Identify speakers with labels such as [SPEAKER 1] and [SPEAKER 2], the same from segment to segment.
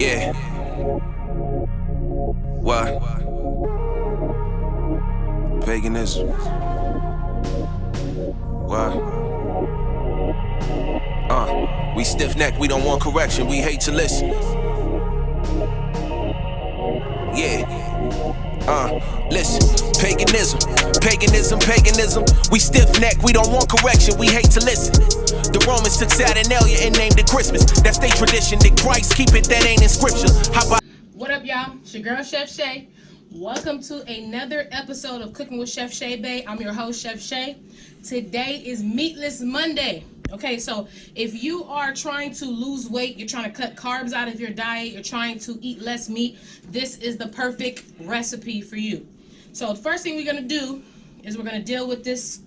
[SPEAKER 1] Yeah. What? Paganism. What? We stiff-necked, we don't want correction, we hate to listen. Yeah. Listen, paganism, we stiff-necked, we don't want correction, we hate to listen. The Romans took Saturnalia and named it Christmas. That's their tradition, that Christ keep it, that ain't in scripture. How about...
[SPEAKER 2] What up, y'all? It's your girl, Chefshay. Welcome to another episode of Cooking with Chefshay Bay. I'm your host, Chefshay. Today is Meatless Monday. Okay, so if you are trying to lose weight, you're trying to cut carbs out of your diet, you're trying to eat less meat, this is the perfect recipe for you. So the first thing we're gonna do is we're gonna deal with this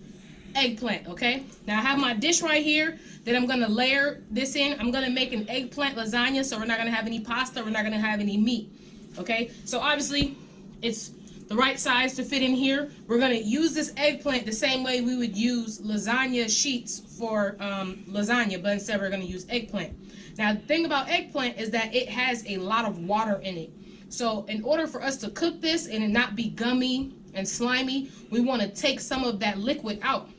[SPEAKER 2] eggplant, okay? Now I have my dish right here that I'm gonna layer this in. I'm gonna make an eggplant lasagna, so we're not gonna have any pasta, we're not gonna have any meat, okay? So obviously, it's the right size to fit in here. We're gonna use this eggplant the same way we would use lasagna sheets for lasagna, but instead we're gonna use eggplant. Now the thing about eggplant is that it has a lot of water in it. So in order for us to cook this and it not be gummy and slimy, we wanna take some of that liquid out.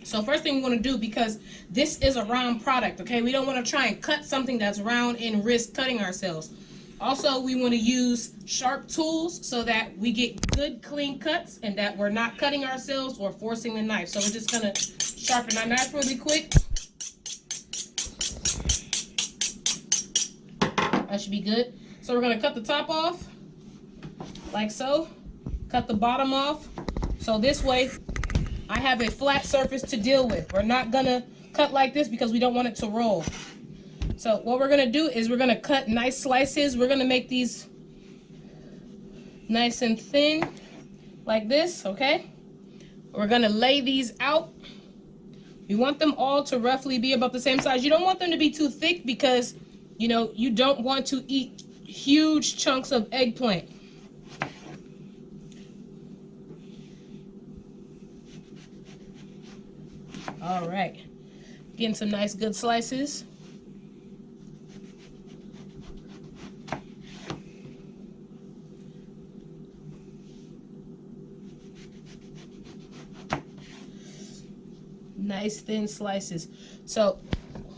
[SPEAKER 2] So first thing we wanna do, because this is a round product, okay? We don't wanna try and cut something that's round and risk cutting ourselves. Also, we want to use sharp tools so that we get good, clean cuts and that we're not cutting ourselves or forcing the knife. So we're just going to sharpen our knife really quick. That should be good. So we're going to cut the top off, like so. Cut the bottom off. So this way, I have a flat surface to deal with. We're not going to cut like this because we don't want it to roll. So what we're going to do is we're going to cut nice slices. We're going to make these nice and thin like this, okay? We're going to lay these out. You want them all to roughly be about the same size. You don't want them to be too thick because, you know, you don't want to eat huge chunks of eggplant. All right. Getting some nice good slices. Nice thin slices. So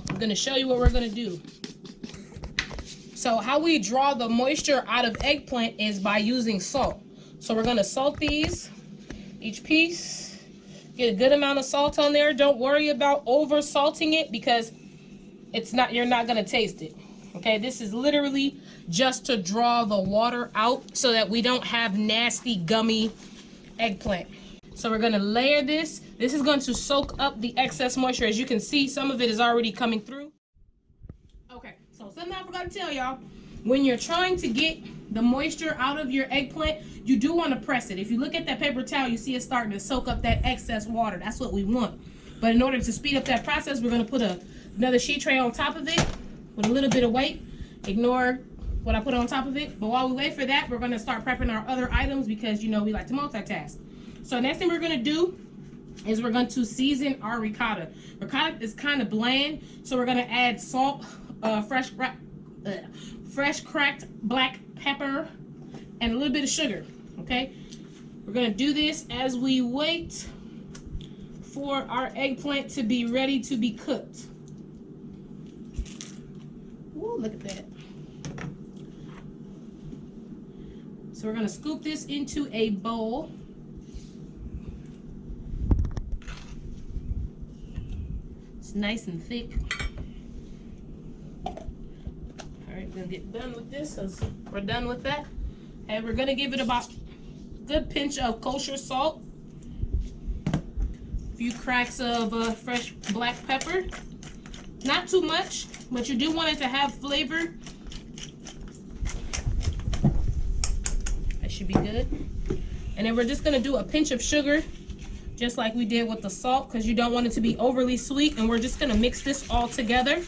[SPEAKER 2] I'm going to show you what we're going to do. So how we draw the moisture out of eggplant is by using salt. So we're going to salt these, each piece. Get a good amount of salt on there. Don't worry about over salting it because you're not going to taste it. Okay, this is literally just to draw the water out so that we don't have nasty gummy eggplant. So we're going to layer this. This is going to soak up the excess moisture. As you can see, some of it is already coming through. Okay, so something I forgot to tell y'all. When you're trying to get the moisture out of your eggplant, you do want to press it. If you look at that paper towel, you see it starting to soak up that excess water. That's what we want. But in order to speed up that process, we're going to put another sheet tray on top of it with a little bit of weight. Ignore what I put on top of it. But while we wait for that, we're going to start prepping our other items because, you know, we like to multitask. So next thing we're going to do is we're going to season our ricotta. Ricotta is kind of bland, so we're going to add salt, fresh cracked black pepper, and a little bit of sugar, okay? We're going to do this as we wait for our eggplant to be ready to be cooked. Ooh, look at that. So we're going to scoop this into a bowl. Nice and thick. All right, we're gonna get done with this because we're done with that. And we're gonna give it about a good pinch of kosher salt, a few cracks of fresh black pepper. Not too much, but you do want it to have flavor. That should be good. And then we're just gonna do a pinch of sugar, just like we did with the salt, because you don't want it to be overly sweet. And we're just going to mix this all together.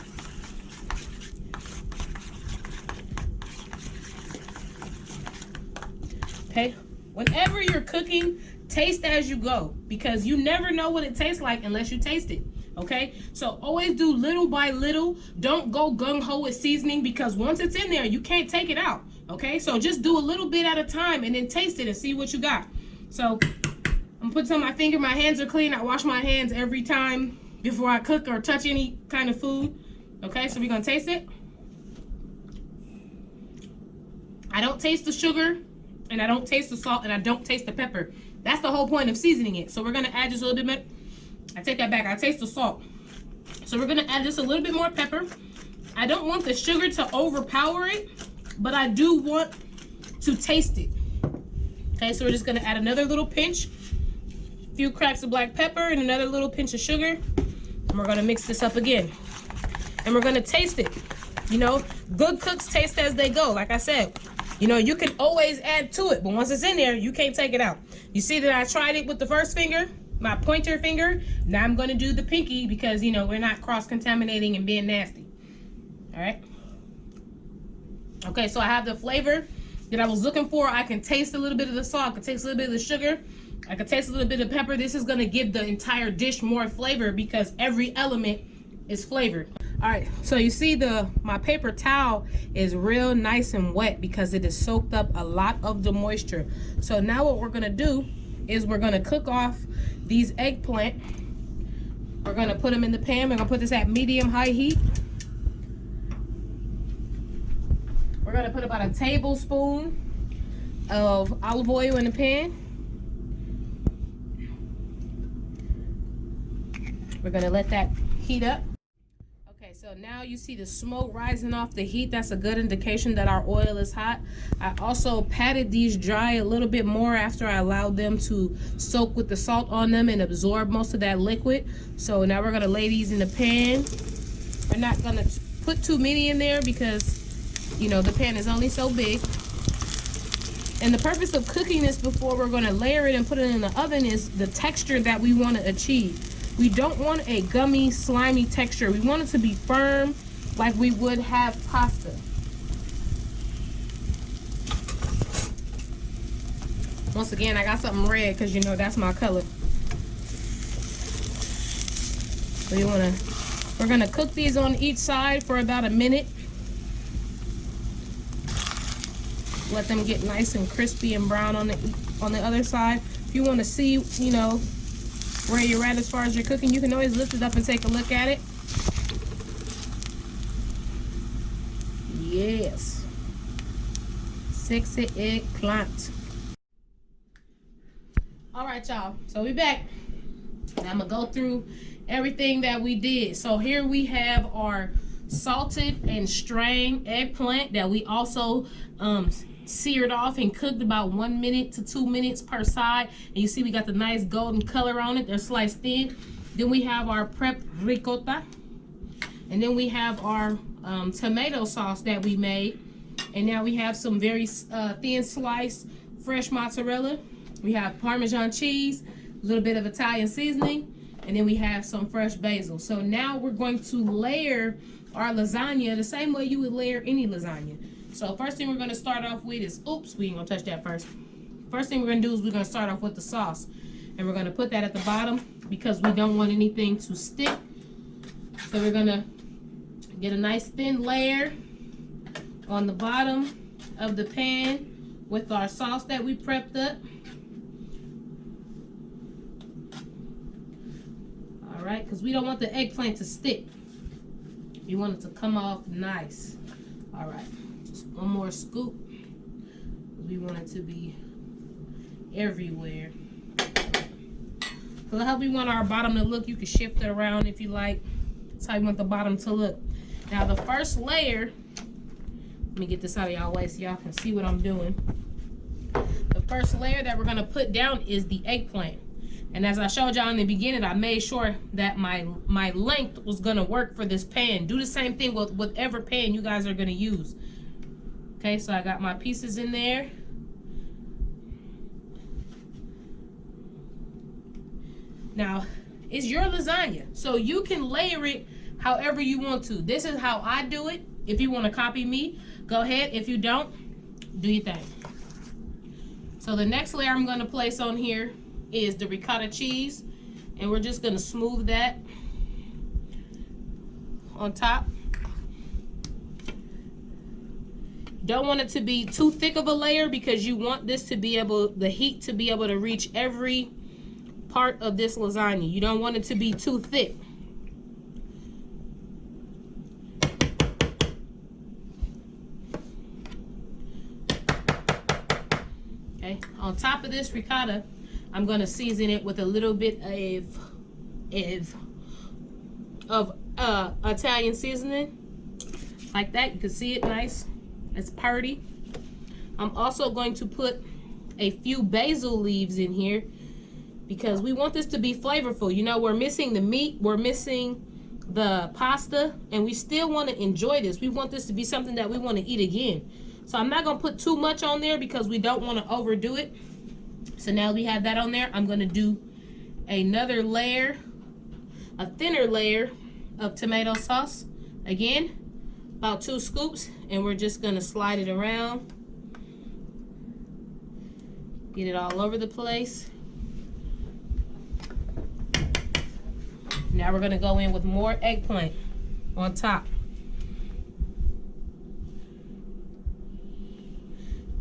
[SPEAKER 2] Okay, whenever you're cooking, taste as you go, because you never know what it tastes like unless you taste it. Okay, so always do little by little. Don't go gung-ho with seasoning, because once it's in there, you can't take it out. Okay, so just do a little bit at a time and then taste it and see what you got. So I'm gonna put some on my finger. My hands are clean. I wash my hands every time before I cook or touch any kind of food. Okay, so we're gonna taste it. I don't taste the sugar, and I don't taste the salt, and I don't taste the pepper. That's the whole point of seasoning it. So we're gonna add just a little bit. I take that back. I taste the salt. So we're gonna add just a little bit more pepper. I don't want the sugar to overpower it, but I do want to taste it. Okay, so we're just gonna add another little pinch, a few cracks of black pepper, and another little pinch of sugar. And we're gonna mix this up again. And we're gonna taste it. You know, good cooks taste as they go. Like I said, you know, you can always add to it, but once it's in there, you can't take it out. You see that I tried it with the first finger, my pointer finger. Now I'm gonna do the pinky, because, you know, we're not cross-contaminating and being nasty. All right. Okay, so I have the flavor that I was looking for. I can taste a little bit of the salt. I can taste a little bit of the sugar. I can taste a little bit of pepper. This is gonna give the entire dish more flavor, because every element is flavored. All right, so you see my paper towel is real nice and wet, because it has soaked up a lot of the moisture. So now what we're gonna do is we're gonna cook off these eggplant. We're gonna put them in the pan. We're gonna put this at medium-high heat. We're gonna put about a tablespoon of olive oil in the pan. We're gonna let that heat up. Okay, so now you see the smoke rising off the heat. That's a good indication that our oil is hot. I also patted these dry a little bit more after I allowed them to soak with the salt on them and absorb most of that liquid. So now we're gonna lay these in the pan. We're not gonna put too many in there, because, you know, the pan is only so big. And the purpose of cooking this before we're gonna layer it and put it in the oven is the texture that we wanna achieve. We don't want a gummy, slimy texture. We want it to be firm, like we would have pasta. Once again, I got something red, because, you know, that's my color. So we're gonna cook these on each side for about a minute. Let them get nice and crispy and brown on the other side. If you want to see, you know, where you're at as far as your cooking, you can always lift it up and take a look at it. Yes. Sexy eggplant. All right, y'all. So we back. And I'm gonna go through everything that we did. So here we have our salted and strained eggplant that we also seared off and cooked about 1 minute to 2 minutes per side. And you see we got the nice golden color on it. They're sliced thin. Then we have our prepped ricotta. And then we have our tomato sauce that we made. And now we have some very thin sliced fresh mozzarella. We have Parmesan cheese, a little bit of Italian seasoning, and then we have some fresh basil. So now we're going to layer our lasagna the same way you would layer any lasagna. So first thing we're gonna start off with is, oops, we ain't gonna touch that first. First thing we're gonna do is we're gonna start off with the sauce. And we're gonna put that at the bottom, because we don't want anything to stick. So we're gonna get a nice thin layer on the bottom of the pan with our sauce that we prepped up. All right, because we don't want the eggplant to stick. We want it to come off nice. All right. One more scoop. We want it to be everywhere. So how we want our bottom to look, you can shift it around if you like. That's how you want the bottom to look. Now the first layer, let me get this out of y'all way so y'all can see what I'm doing. The first layer that we're gonna put down is the eggplant. And as I showed y'all in the beginning, I made sure that my length was gonna work for this pan. Do the same thing with whatever pan you guys are gonna use. Okay, so I got my pieces in there. Now, it's your lasagna, so you can layer it however you want to. This is how I do it. If you want to copy me, go ahead. If you don't, do your thing. So the next layer I'm going to place on here is the ricotta cheese, and we're just going to smooth that on top. Don't want it to be too thick of a layer because you want this to be able, the heat to be able to reach every part of this lasagna. You don't want it to be too thick. Okay, on top of this ricotta, I'm gonna season it with a little bit of Italian seasoning, like that. You can see it nice. It's pretty. I'm also going to put a few basil leaves in here because we want this to be flavorful. You know, we're missing the meat, we're missing the pasta, and we still want to enjoy this. We want this to be something that we want to eat again. So I'm not going to put too much on there because we don't want to overdo it. So now we have that on there. I'm going to do another layer, a thinner layer of tomato sauce. Again, about 2 scoops, and we're just going to slide it around. Get it all over the place. Now we're going to go in with more eggplant on top.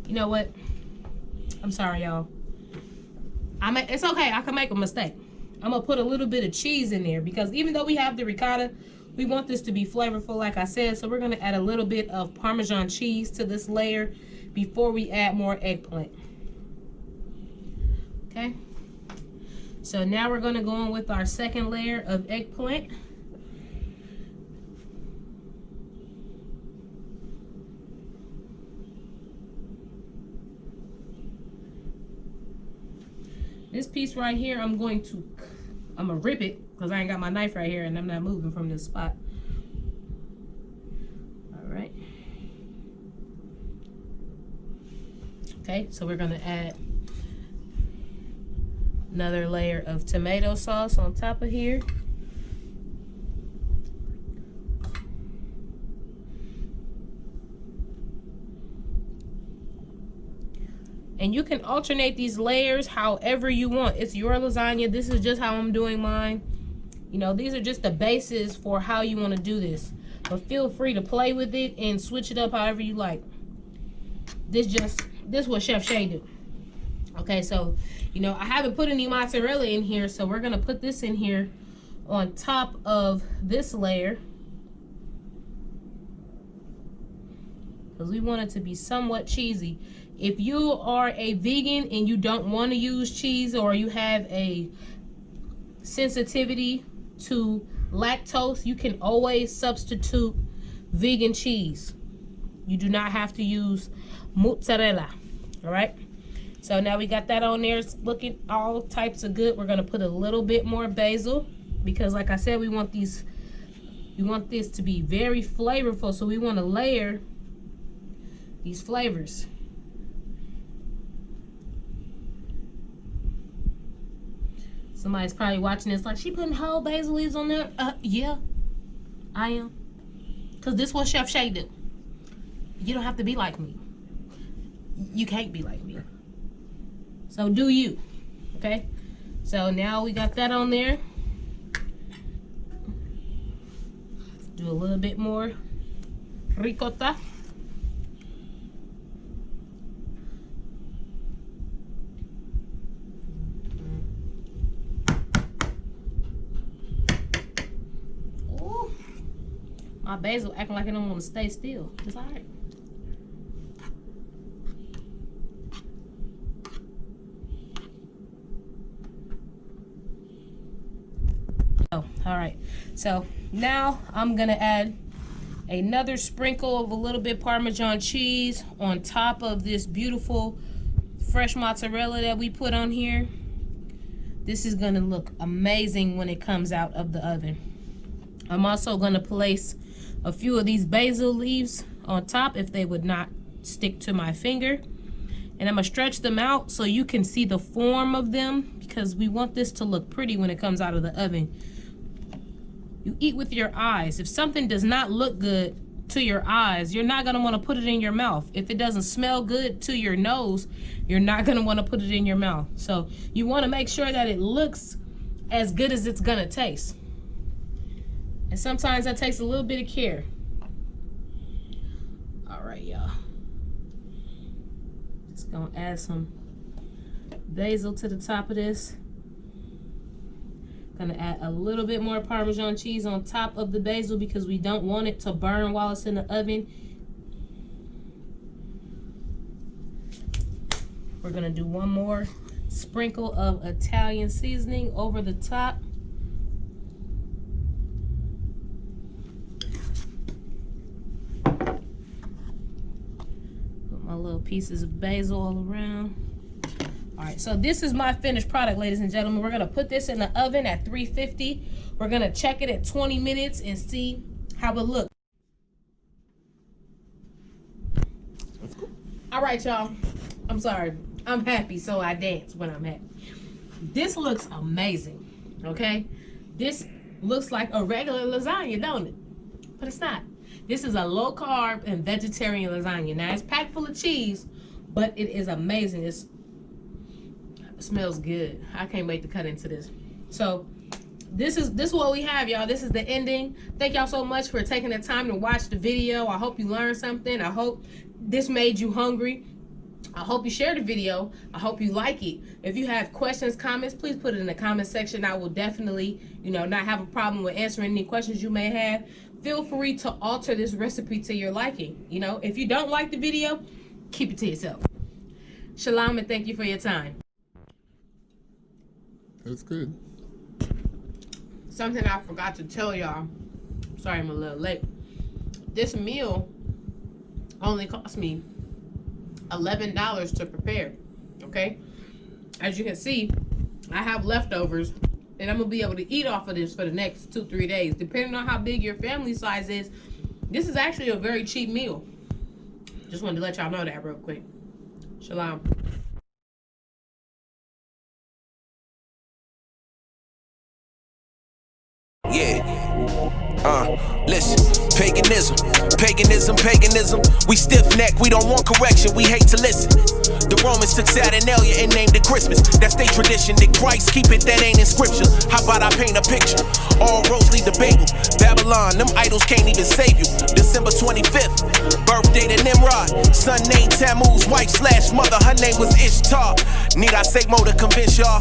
[SPEAKER 2] You know what? I'm sorry, y'all. It's okay. I can make a mistake. I'm going to put a little bit of cheese in there because even though we have the ricotta, we want this to be flavorful, like I said. So we're going to add a little bit of Parmesan cheese to this layer before we add more eggplant. Okay. So now we're going to go in with our second layer of eggplant. This piece right here, I'm gonna rip it because I ain't got my knife right here and I'm not moving from this spot. All right. Okay, so we're gonna add another layer of tomato sauce on top of here. And you can alternate these layers however you want. It's your lasagna. This is just how I'm doing mine. You know, these are just the bases for how you want to do this. But feel free to play with it and switch it up however you like. This what Chefshay do. Okay, so, you know, I haven't put any mozzarella in here, so we're going to put this in here on top of this layer. Because we want it to be somewhat cheesy. If you are a vegan and you don't want to use cheese, or you have a sensitivity to lactose, you can always substitute vegan cheese. You do not have to use mozzarella. All right. So now we got that on there. It's looking all types of good. We're going to put a little bit more basil because, like I said, we want this to be very flavorful. So we want to layer these flavors. Somebody's probably watching this like, she putting whole basil leaves on there. Yeah, I am. Because this is what Chefshay do. You don't have to be like me. You can't be like me. So do you. Okay? So now we got that on there. Do a little bit more ricotta. My basil acting like it don't want to stay still. It's all right. Oh, all right. So now I'm gonna add another sprinkle of a little bit Parmesan cheese on top of this beautiful fresh mozzarella that we put on here. This is gonna look amazing when it comes out of the oven. I'm also gonna place a few of these basil leaves on top if they would not stick to my finger. And I'm gonna stretch them out so you can see the form of them because we want this to look pretty when it comes out of the oven. You eat with your eyes. If something does not look good to your eyes, you're not gonna wanna put it in your mouth. If it doesn't smell good to your nose, you're not gonna wanna put it in your mouth. So you wanna make sure that it looks as good as it's gonna taste. And sometimes that takes a little bit of care. All right, y'all. Just gonna add some basil to the top of this. Gonna add a little bit more Parmesan cheese on top of the basil because we don't want it to burn while it's in the oven. We're gonna do one more sprinkle of Italian seasoning over the top. Put my little pieces of basil all around. All right, so this is my finished product, ladies and gentlemen. We're gonna put this in the oven at 350. We're gonna check it at 20 minutes and see how it looks. All right, y'all. I'm sorry. I'm happy, so I dance when I'm happy. This looks amazing, okay? This looks like a regular lasagna, don't it? But it's not. This is a low-carb and vegetarian lasagna. Now, it's packed full of cheese, but it is amazing. It smells good. I can't wait to cut into this. So, this is what we have, y'all. This is the ending. Thank y'all so much for taking the time to watch the video. I hope you learned something. I hope this made you hungry. I hope you share the video. I hope you like it. If you have questions, comments, please put it in the comment section. I will definitely, not have a problem with answering any questions you may have. Feel free to alter this recipe to your liking. If you don't like the video, keep it to yourself. Shalom and thank you for your time.
[SPEAKER 3] That's good.
[SPEAKER 2] Something I forgot to tell y'all. Sorry, I'm a little late. This meal only cost me $11 to prepare, okay? As you can see, I have leftovers, and I'm gonna be able to eat off of this for the next 2-3 days. Depending on how big your family size is, this is actually a very cheap meal. Just wanted to let y'all know that real quick. Shalom.
[SPEAKER 1] Listen, paganism. We stiff-necked, we don't want correction, we hate to listen. The Romans took Saturnalia and named it Christmas. That's their tradition, did Christ keep it? That ain't in scripture. How about I paint a picture? All roads lead to Babel. Babylon, them idols can't even save you. December 25th, birthday to Nimrod. Son named Tammuz, wife/mother, her name was Ishtar. Need I say more to convince y'all?